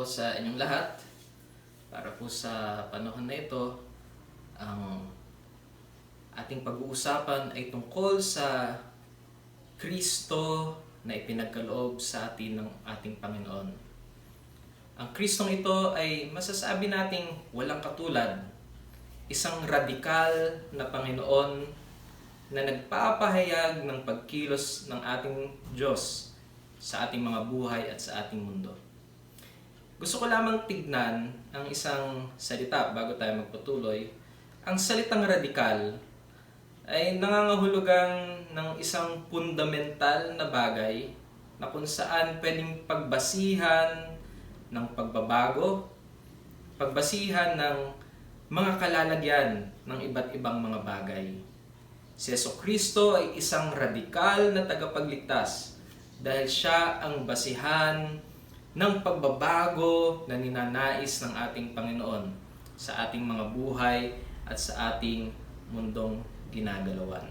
po sa inyong lahat. Para po sa panahon na ito, ang ating pag-uusapan ay tungkol sa Kristo na ipinagkaloob sa atin ng ating Panginoon. Ang Kristong ito ay masasabi nating walang katulad, isang radikal na Panginoon na nagpapahayag ng pagkilos ng ating Diyos sa ating mga buhay at sa ating mundo. Gusto ko lamang tignan ang isang salita bago tayo magpatuloy. Ang salitang radikal ay nangangahulugang ng isang fundamental na bagay na kung saan pwedeng pagbasihan ng pagbabago, pagbasihan ng mga kalalagyan ng iba't ibang mga bagay. Si Jesucristo ay isang radikal na tagapagligtas dahil siya ang basihan ng pagbabago na ninanais ng ating Panginoon sa ating mga buhay at sa ating mundong ginagalawan.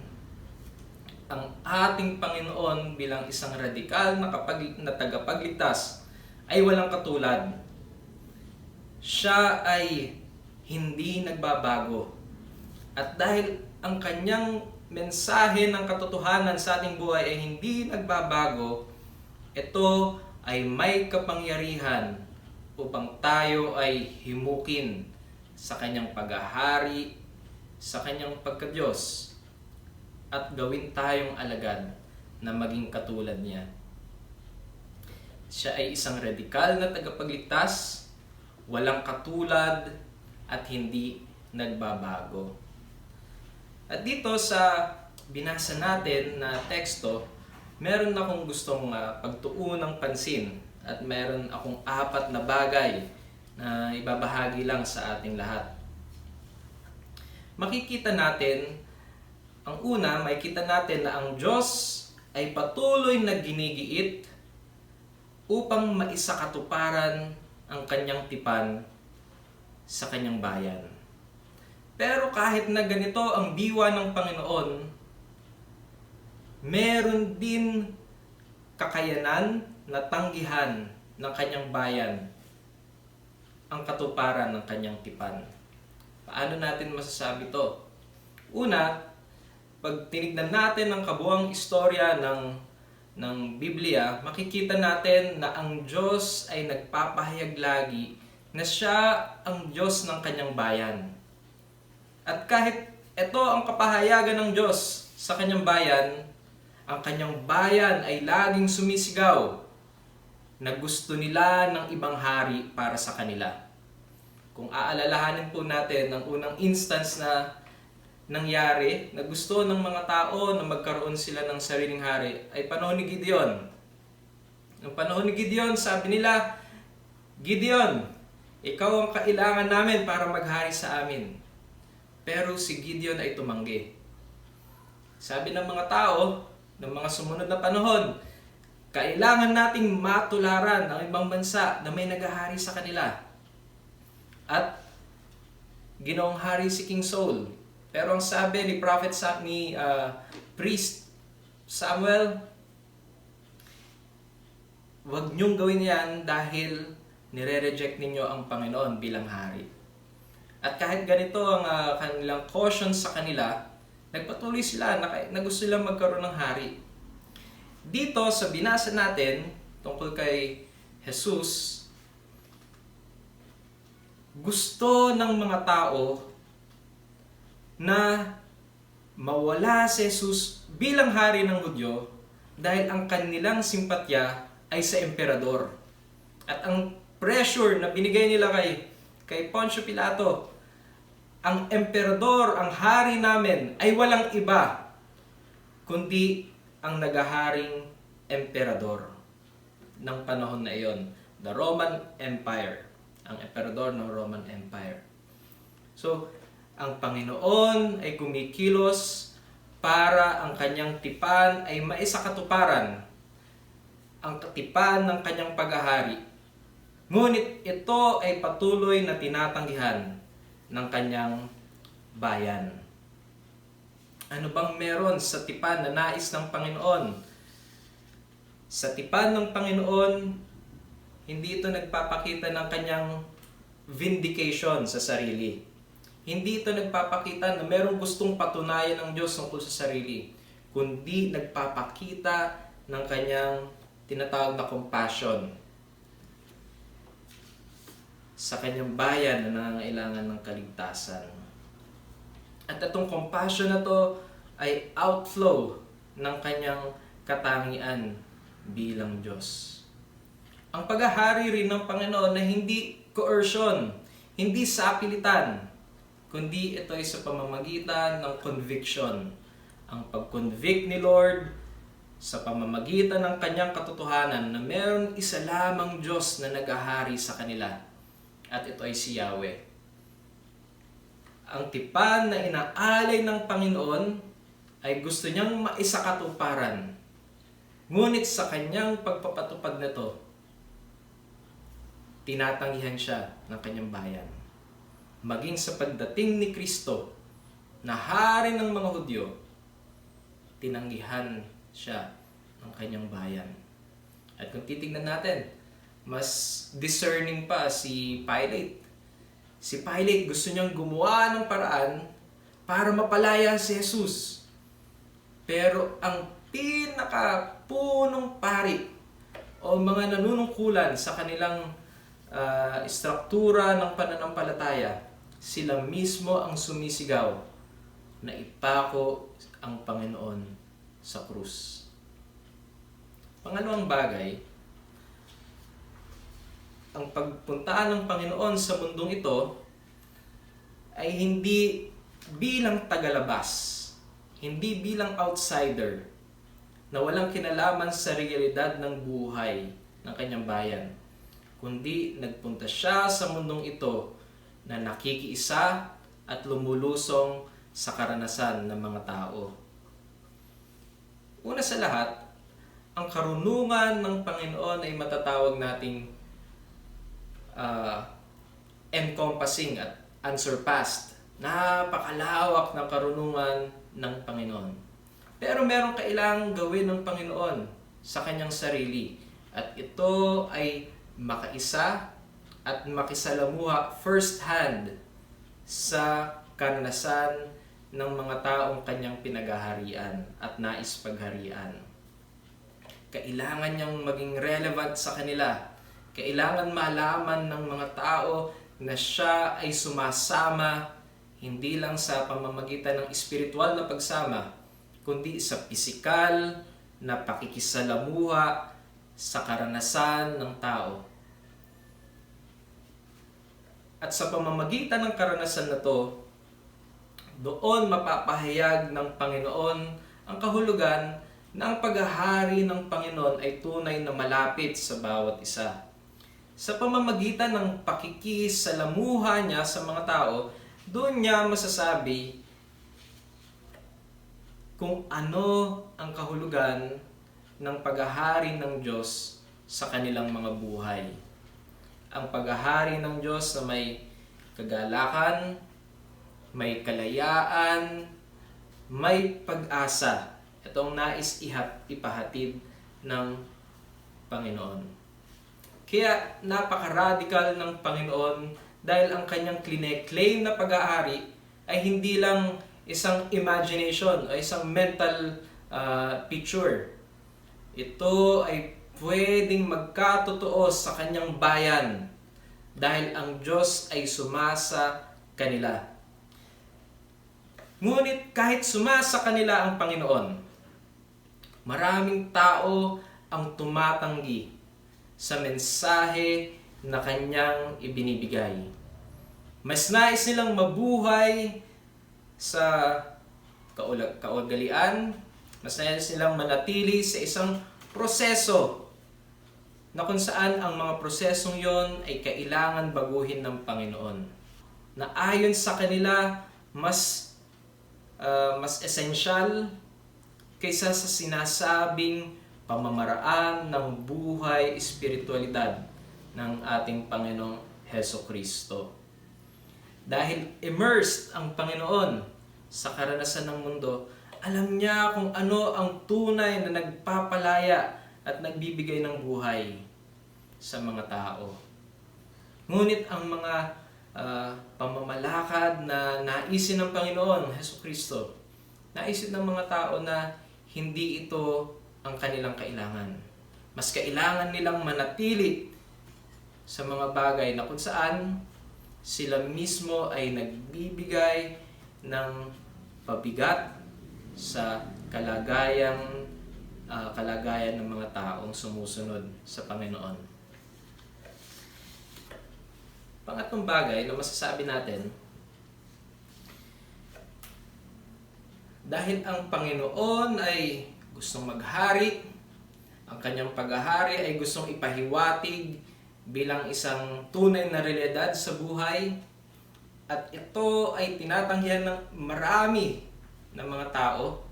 Ang ating Panginoon bilang isang radikal na tagapagligtas ay walang katulad. Siya ay hindi nagbabago. At dahil ang kanyang mensahe ng katotohanan sa ating buhay ay hindi nagbabago, ito ay may kapangyarihan upang tayo ay himukin sa kanyang paghahari, sa kanyang pagka-Diyos, at gawin tayong alagad na maging katulad niya. Siya ay isang radikal na tagapagligtas, walang katulad, at hindi nagbabago. At dito sa binasa natin na teksto, meron akong gustong pagtuon ng pansin at meron akong 4 na bagay na ibabahagi lang sa ating lahat. Makikita natin, ang una, makikita natin na ang Diyos ay patuloy na ginigiit upang maisakatuparan ang kanyang tipan sa kanyang bayan. Pero kahit na ganito ang diwa ng Panginoon, meron din kakayanan na tanggihan ng kanyang bayan ang katuparan ng kanyang tipan. Paano natin masasabi to? Una, pag tinignan natin ang kabuuang istorya ng Biblia, makikita natin na ang Diyos ay nagpapahayag lagi na siya ang Diyos ng kanyang bayan. At kahit ito ang kapahayagan ng Diyos sa kanyang bayan, ang kanyang bayan ay laging sumisigaw na gusto nila ng ibang hari para sa kanila. Kung aalalahanin po natin ang unang instance na nangyari, na gusto ng mga tao na magkaroon sila ng sariling hari, ay panahon ni Gideon. Noong panahon ni Gideon, sabi nila, Gideon, ikaw ang kailangan namin para maghari sa amin. Pero si Gideon ay tumanggi. Sabi ng mga tao, ng mga sumunod na panahon, kailangan nating matularan ng ibang bansa na may naghahari sa kanila. At ginoong hari si King Saul. Pero ang sabi ni priest Samuel, huwag niyong gawin yan dahil nire-reject ninyo ang Panginoon bilang hari. At kahit ganito ang kanilang caution sa kanila, nagpatuloy sila na gusto silang magkaroon ng hari. Dito sa binasa natin tungkol kay Jesus, gusto ng mga tao na mawala si Jesus bilang hari ng Hudyo dahil ang kanilang simpatya ay sa emperador. At ang pressure na binigay nila kay Poncio Pilato, ang emperador, ang hari namin ay walang iba kundi ang nagaharing emperador ng panahon na iyon, the Roman Empire, ang emperador ng Roman Empire. So, ang Panginoon ay kumikilos para ang kanyang tipan ay maisakatuparan, ang tipan ng kanyang paghahari. Ngunit ito ay patuloy na tinatanggihan ng kanyang bayan. Ano bang meron sa tipan na nais ng Panginoon? Sa tipan ng Panginoon, Hindi ito nagpapakita ng kanyang vindication sa sarili. Hindi ito nagpapakita na merong gustong patunayan ng Diyos tungkol sa sarili, kundi nagpapakita ng kanyang tinatawag na compassion sa kanyang bayan na nangangailangan ng kaligtasan. At itong compassion na to ay outflow ng kanyang katangian bilang Diyos. Ang paghahari rin ng Panginoon na hindi coercion, hindi sapilitan, kundi ito ay sa pamamagitan ng conviction. Ang pag-convict ni Lord sa pamamagitan ng kanyang katotohanan na meron isa lamang Diyos na naghahari sa kanila, at ito ay si Yahweh. Ang tipan na inaalay ng Panginoon ay gusto niyang maisakatuparan. Ngunit sa kanyang pagpapatupad na ito, tinatanggihan siya ng kanyang bayan. Maging sa pagdating ni Kristo na hari ng mga Hudyo, tinanggihan siya ng kanyang bayan. At kung titignan natin, mas discerning pa si Pilate. Si Pilate gusto niyang gumawa ng paraan para mapalaya si Jesus. Pero ang pinakapunong pari o mga nanunungkulan sa kanilang struktura ng pananampalataya, sila mismo ang sumisigaw na ipako ang Panginoon sa krus. Pangalawang bagay, ang pagpunta ng Panginoon sa mundong ito ay hindi bilang tagalabas, hindi bilang outsider na walang kinalaman sa realidad ng buhay ng kanyang bayan, kundi nagpunta siya sa mundong ito na nakikiisa at lumulusong sa karanasan ng mga tao. Una sa lahat, ang karunungan ng Panginoon ay matatawag nating encompassing at unsurpassed. Napakalawak ng karunungan ng Panginoon. Pero merong kailangang gawin ng Panginoon sa kanyang sarili. At ito ay makaisa at makisalamuha first hand sa karanasan ng mga taong kanyang pinaghaharian at nais pagharian. Kailangan niyang maging relevant sa kanila. Kailangan malaman ng mga tao na siya ay sumasama hindi lang sa pamamagitan ng espiritual na pagsama, kundi sa pisikal na pakikisalamuha sa karanasan ng tao. At sa pamamagitan ng karanasan na to, doon mapapahayag ng Panginoon ang kahulugan na ang paghahari ng Panginoon ay tunay na malapit sa bawat isa. Sa pamamagitan ng pakikisalamuha niya sa mga tao, doon niya masasabi kung ano ang kahulugan ng paghahari ng Diyos sa kanilang mga buhay. Ang paghahari ng Diyos na may kagalakan, may kalayaan, may pag-asa. Ito ang nais ipahatid ng Panginoon. Kaya napaka-radical ng Panginoon dahil ang kanyang claim na pag-aari ay hindi lang isang imagination o isang mental picture. Ito ay pwedeng magkatotoo sa kanyang bayan dahil ang Diyos ay sumasa kanila. Ngunit kahit sumasa kanila ang Panginoon, maraming tao ang tumatanggi sa mensahe na kanyang ibinibigay. Mas nais nilang mabuhay sa kaugalian, mas nais nilang manatili sa isang proseso na kung saan ang mga prosesong yon ay kailangan baguhin ng Panginoon. Na ayon sa kanila, mas esensyal kaysa sa sinasabing pamamaraan ng buhay espiritualidad ng ating Panginoong Hesukristo. Dahil immersed ang Panginoon sa karanasan ng mundo, alam niya kung ano ang tunay na nagpapalaya at nagbibigay ng buhay. sa mga tao. Ngunit ang mga pamamalakad na naisin ng Panginoon Hesukristo, naisin ng mga tao na hindi ito ang kanilang kailangan. Mas kailangan nilang manatili sa mga bagay na kung saan sila mismo ay nagbibigay ng pabigat sa kalagayan ng mga taong sumusunod sa Panginoon. Pangatlong bagay na masasabi natin, dahil ang Panginoon ay gustong maghari, ang kanyang paghahari ay gustong ipahiwatig bilang isang tunay na realidad sa buhay, at ito ay tinatanggihan ng marami ng mga tao,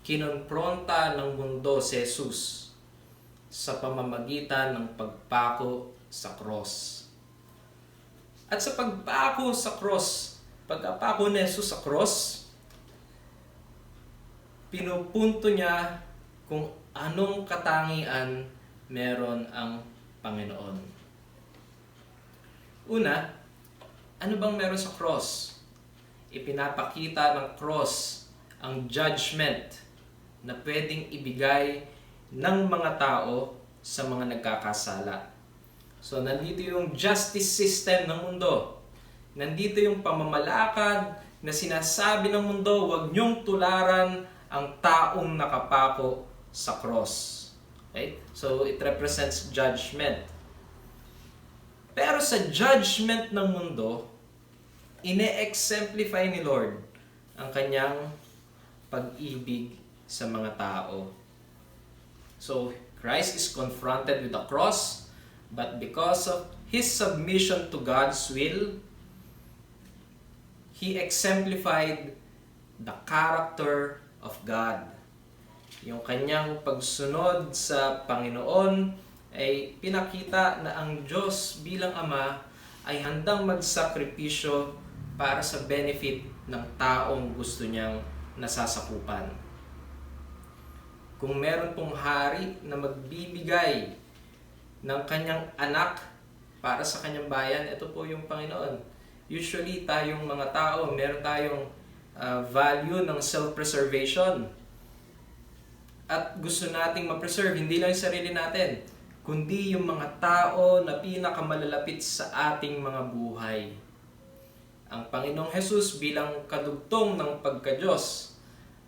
kinonpronta ng mundo si Jesus sa pamamagitan ng pagpako sa cross. At sa pagpako sa cross, pagpako ni Jesus sa cross, pinupunto niya kung anong katangian meron ang Panginoon. Una, ano bang meron sa cross? Ipinapakita ng cross ang judgment na pwedeng ibigay ng mga tao sa mga nagkakasala. So, nandito yung justice system ng mundo. Nandito yung pamamalakad na sinasabi ng mundo, huwag niyong tularan ang taong nakapako sa cross. Okay? So, it represents judgment. Pero sa judgment ng mundo, ine-exemplify ni Lord ang kanyang pag-ibig sa mga tao. So, Christ is confronted with the cross, but because of His submission to God's will, He exemplified the character of God. Yung kanyang pagsunod sa Panginoon ay pinakita na ang Diyos bilang Ama ay handang magsakripisyo para sa benefit ng taong gusto niyang nasasakupan. Kung meron pong hari na magbibigay ng kanyang anak para sa kanyang bayan, ito po yung Panginoon. Usually, tayong mga tao, meron tayong value ng self-preservation. At gusto nating ma-preserve, hindi lang yung sarili natin, kundi yung mga tao na pinakamalalapit sa ating mga buhay. Ang Panginoong Jesus bilang kadugtong ng pagka-Diyos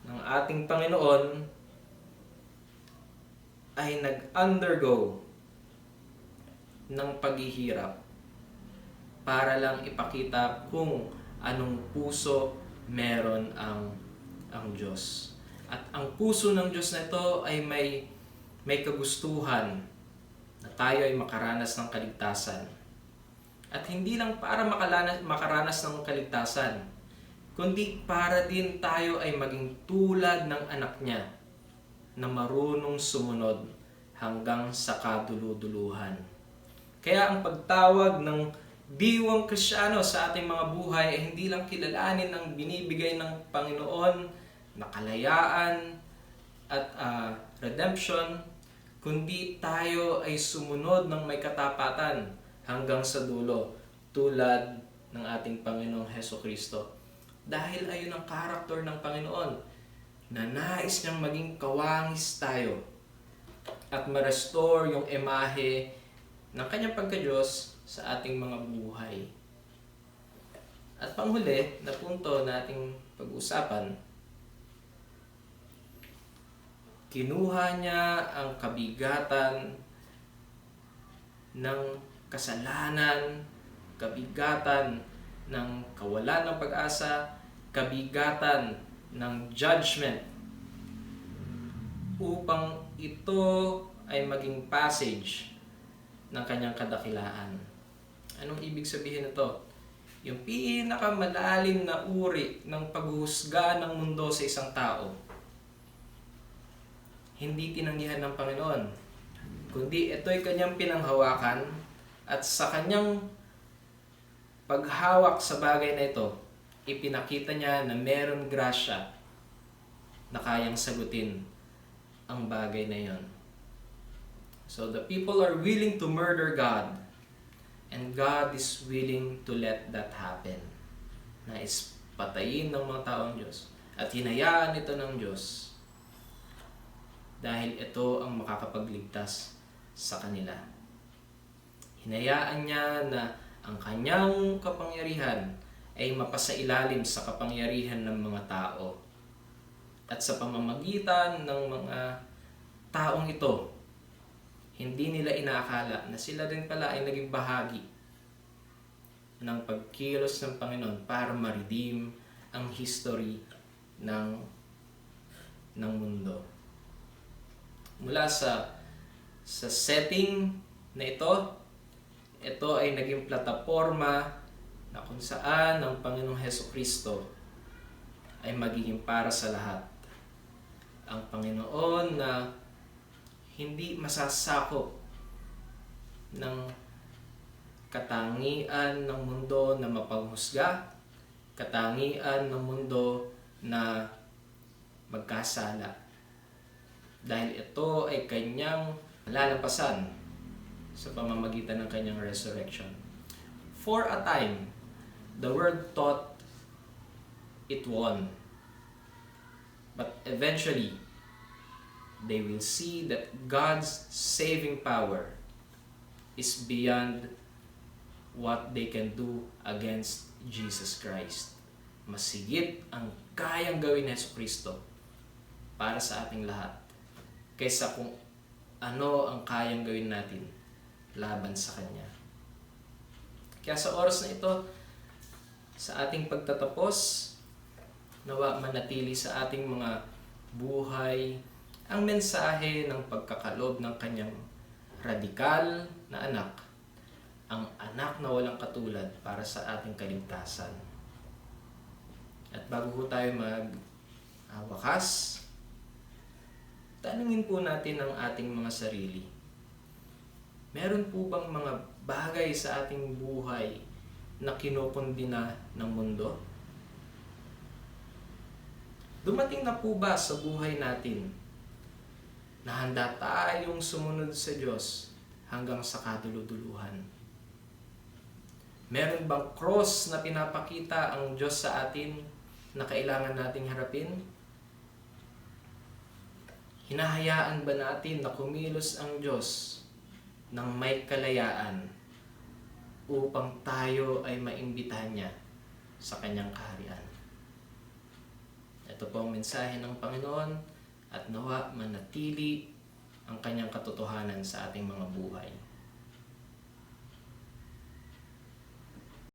ng ating Panginoon ay nag-undergo ng paghihirap para lang ipakita kung anong puso meron ang Diyos. At ang puso ng Diyos na ito ay may kagustuhan na tayo ay makaranas ng kaligtasan. At hindi lang para makaranas ng kaligtasan, kundi para din tayo ay maging tulad ng anak niya na marunong sumunod hanggang sa kaduluduluhan. Kaya ang pagtawag ng biwang Kristiyano sa ating mga buhay ay hindi lang kilalanin ang binibigay ng Panginoon na kalayaan at redemption, kundi tayo ay sumunod ng may katapatan hanggang sa dulo, tulad ng ating Panginoong Hesukristo. Dahil ayun ang karakter ng Panginoon, na nais niyang maging kawangis tayo at ma-restore yung imahe ng kanyang pagka-Diyos sa ating mga buhay. At panghuli na punto na ating pag-usapan, kinuha niya ang kabigatan ng kasalanan, kabigatan ng kawalan ng pag-asa, kabigatan ng judgment, upang ito ay maging passage ng kanyang kadakilaan. Anong ibig sabihin nito? Yung pinakamalalim na uri ng paghuhusga ng mundo sa isang tao, hindi tinanggihan ng Panginoon, kundi ito'y kanyang pinanghawakan, at sa kanyang paghawak sa bagay na ito, ipinakita niya na meron grasya na kayang sagutin ang bagay na yon. So the people are willing to murder God, and God is willing to let that happen. Nais patayin ng mga taong Diyos. At hinayaan ito ng Diyos dahil ito ang makakapagligtas sa kanila. Hinayaan niya na ang kanyang kapangyarihan ay mapasailalim sa kapangyarihan ng mga tao. At sa pamamagitan ng mga taong ito, hindi nila inaakala na sila din pala ay naging bahagi ng pagkilos ng Panginoon para ma-redeem ang history ng mundo. Mula sa setting na ito ay naging plataforma na kung saan ang Panginoong Hesukristo ay magiging para sa lahat. Ang Panginoon na hindi masasakop ng katangian ng mundo na mapanghusga, katangian ng mundo na magkasala. Dahil ito ay kanyang lalampasan sa pamamagitan ng kanyang resurrection. For a time, the world thought it won. But eventually, they will see that God's saving power is beyond what they can do against Jesus Christ. Masigit ang kayang gawin ni Jesucristo para sa ating lahat kaysa kung ano ang kayang gawin natin laban sa Kanya. Kaya sa oras na ito, sa ating pagtatapos, nawa manatili sa ating mga buhay ang mensahe ng pagkakalob ng Kanyang radikal na anak, ang anak na walang katulad para sa ating kaligtasan. At bago po tayo wakas, tanungin po natin ang ating mga sarili. Meron po bang mga bagay sa ating buhay na kinukundina ng mundo? Dumating na po ba sa buhay natin na handa tayong sumunod sa Diyos hanggang sa kaduluduluhan? Meron bang cross na pinapakita ang Diyos sa atin na kailangan nating harapin? Hinahayaan ba natin na kumilos ang Diyos ng may kalayaan upang tayo ay maimbitahan niya sa Kanyang kaharian? Ito po ang mensahe ng Panginoon at nawa manatili ang Kanyang katotohanan sa ating mga buhay.